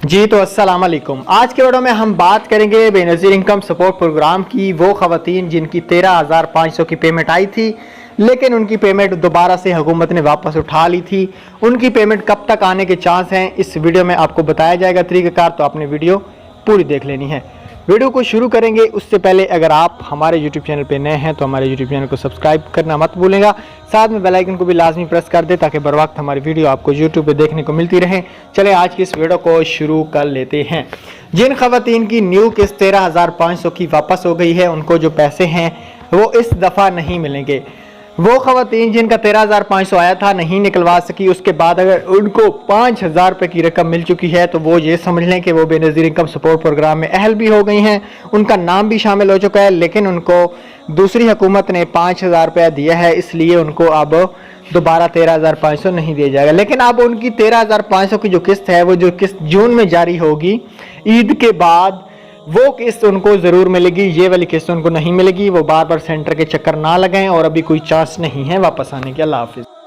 जी तो अस्सलाम वालेकुम। आज के वीडियो में हम बात करेंगे बेनज़ीर इनकम सपोर्ट प्रोग्राम की। वो ख़वातीन जिनकी 13,500 की पेमेंट आई थी लेकिन उनकी पेमेंट दोबारा से हुकूमत ने वापस उठा ली थी, उनकी पेमेंट कब तक आने के चांस हैं इस वीडियो में आपको बताया जाएगा तरीक़ाकार। तो आपने वीडियो पूरी देख लेनी है। वीडियो को शुरू करेंगे उससे पहले अगर आप हमारे YouTube चैनल पे नए हैं तो हमारे YouTube चैनल को सब्सक्राइब करना मत भूलेगा, साथ में बेल आइकन को भी लाजमी प्रेस कर दे ताकि बर वक्त हमारी वीडियो आपको YouTube पे देखने को मिलती रहे। चले आज की इस वीडियो को शुरू कर लेते हैं। जिन ख़वातीन की न्यू किस्त 13,500 की वापस हो गई है उनको जो पैसे हैं वो इस दफ़ा नहीं मिलेंगे। वो ख़वातीन जिनका 13,500 आया था नहीं निकलवा सकी, उसके बाद अगर उनको 5,000 रुपये की रकम मिल चुकी है तो वो ये समझ लें कि वो बेनज़ीर इनकम सपोर्ट प्रोग्राम में अहल भी हो गई हैं, उनका नाम भी शामिल हो चुका है। लेकिन उनको दूसरी हुकूमत ने 5,000 रुपया दिया है, इसलिए उनको अब दोबारा 13,500 नहीं दिया जाएगा। लेकिन अब उनकी 13,500 की जो किस्त है वो जो किस्त जून में जारी होगी ईद के बाद, वो किस्त उनको ज़रूर मिलेगी। ये वाली किस्त उनको नहीं मिलेगी। वो बार बार सेंटर के चक्कर ना लगाएं और अभी कोई चांस नहीं है वापस आने के। अल्लाह हाफिज़।